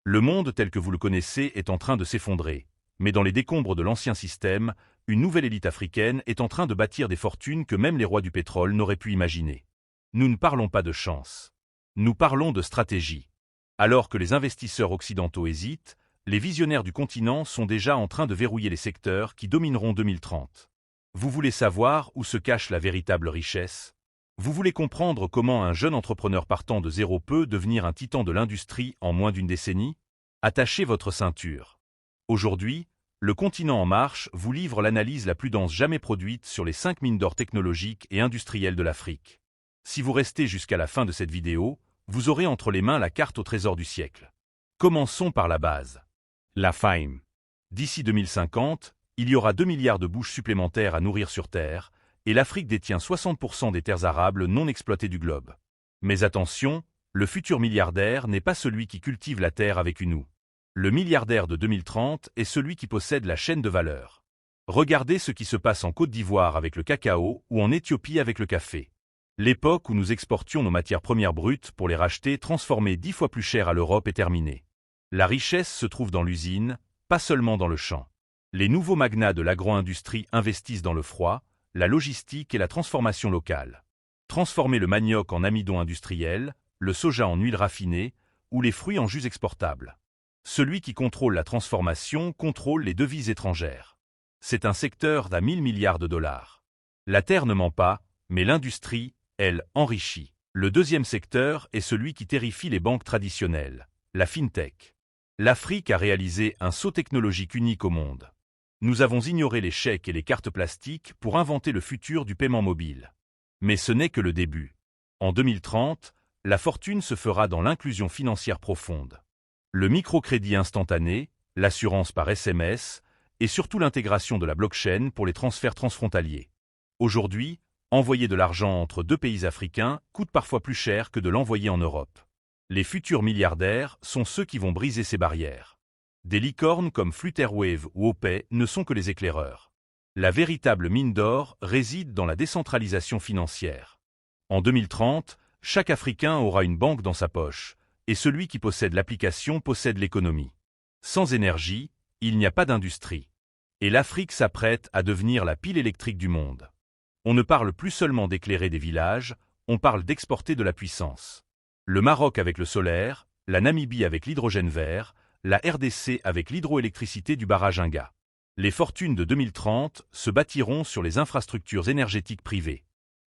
Le monde tel que vous le connaissez est en train de s'effondrer, mais dans les décombres de l'ancien système, une nouvelle élite africaine est en train de bâtir des fortunes que même les rois du pétrole n'auraient pu imaginer. Nous ne parlons pas de chance. Nous parlons de stratégie. Alors que les investisseurs occidentaux hésitent, les visionnaires du continent sont déjà en train de verrouiller les secteurs qui domineront 2030. Vous voulez savoir où se cache la véritable richesse? Vous voulez comprendre comment un jeune entrepreneur partant de zéro peut devenir un titan de l'industrie en moins d'une décennie? Attachez votre ceinture. Aujourd'hui, le continent en marche vous livre l'analyse la plus dense jamais produite sur les 5 mines d'or technologiques et industrielles de l'Afrique. Si vous restez jusqu'à la fin de cette vidéo, vous aurez entre les mains la carte au trésor du siècle. Commençons par la base. La faim. D'ici 2050, il y aura 2 milliards de bouches supplémentaires à nourrir sur Terre, et l'Afrique détient 60% des terres arables non exploitées du globe. Mais attention, le futur milliardaire n'est pas celui qui cultive la terre avec une houe. Le milliardaire de 2030 est celui qui possède la chaîne de valeur. Regardez ce qui se passe en Côte d'Ivoire avec le cacao ou en Éthiopie avec le café. L'époque où nous exportions nos matières premières brutes pour les racheter transformées 10 fois plus cher à l'Europe est terminée. La richesse se trouve dans l'usine, pas seulement dans le champ. Les nouveaux magnats de l'agro-industrie investissent dans le froid, la logistique et la transformation locale. Transformer le manioc en amidon industriel, le soja en huile raffinée ou les fruits en jus exportables. Celui qui contrôle la transformation contrôle les devises étrangères. C'est un secteur d'à 1000 milliards de dollars. La terre ne ment pas, mais l'industrie, elle, enrichit. Le deuxième secteur est celui qui terrifie les banques traditionnelles, la fintech. L'Afrique a réalisé un saut technologique unique au monde. Nous avons ignoré les chèques et les cartes plastiques pour inventer le futur du paiement mobile. Mais ce n'est que le début. En 2030, la fortune se fera dans l'inclusion financière profonde. Le microcrédit instantané, l'assurance par SMS, et surtout l'intégration de la blockchain pour les transferts transfrontaliers. Aujourd'hui, envoyer de l'argent entre deux pays africains coûte parfois plus cher que de l'envoyer en Europe. Les futurs milliardaires sont ceux qui vont briser ces barrières. Des licornes comme Flutterwave ou Opay ne sont que les éclaireurs. La véritable mine d'or réside dans la décentralisation financière. En 2030, chaque Africain aura une banque dans sa poche, et celui qui possède l'application possède l'économie. Sans énergie, il n'y a pas d'industrie. Et l'Afrique s'apprête à devenir la pile électrique du monde. On ne parle plus seulement d'éclairer des villages, on parle d'exporter de la puissance. Le Maroc avec le solaire, la Namibie avec l'hydrogène vert, la RDC avec l'hydroélectricité du barrage Inga. Les fortunes de 2030 se bâtiront sur les infrastructures énergétiques privées.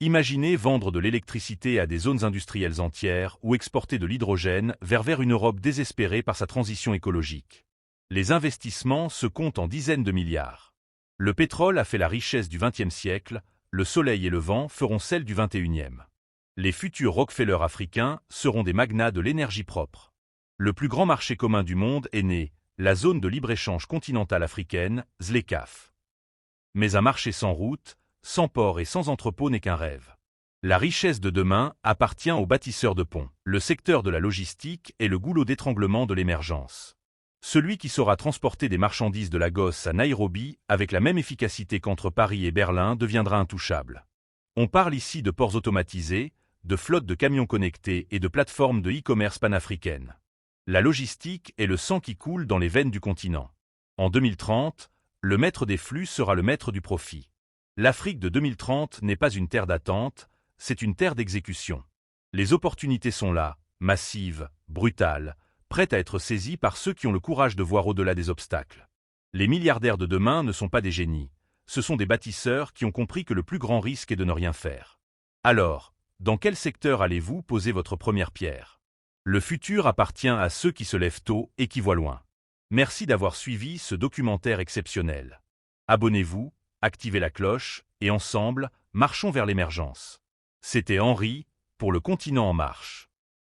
Imaginez vendre de l'électricité à des zones industrielles entières ou exporter de l'hydrogène vers une Europe désespérée par sa transition écologique. Les investissements se comptent en dizaines de milliards. Le pétrole a fait la richesse du XXe siècle, le soleil et le vent feront celle du XXIe. Les futurs Rockefeller africains seront des magnats de l'énergie propre. Le plus grand marché commun du monde est né, la zone de libre-échange continentale africaine, ZLECAf. Mais un marché sans route, sans port et sans entrepôt n'est qu'un rêve. La richesse de demain appartient aux bâtisseurs de ponts. Le secteur de la logistique est le goulot d'étranglement de l'émergence. Celui qui saura transporter des marchandises de Lagos à Nairobi avec la même efficacité qu'entre Paris et Berlin deviendra intouchable. On parle ici de ports automatisés, de flottes de camions connectés et de plateformes de e-commerce panafricaines. La logistique est le sang qui coule dans les veines du continent. En 2030, le maître des flux sera le maître du profit. L'Afrique de 2030 n'est pas une terre d'attente, c'est une terre d'exécution. Les opportunités sont là, massives, brutales, prêtes à être saisies par ceux qui ont le courage de voir au-delà des obstacles. Les milliardaires de demain ne sont pas des génies, ce sont des bâtisseurs qui ont compris que le plus grand risque est de ne rien faire. Alors, dans quel secteur allez-vous poser votre première pierre ? Le futur appartient à ceux qui se lèvent tôt et qui voient loin. Merci d'avoir suivi ce documentaire exceptionnel. Abonnez-vous, activez la cloche, et ensemble, marchons vers l'émergence. C'était Henri, pour le continent en marche.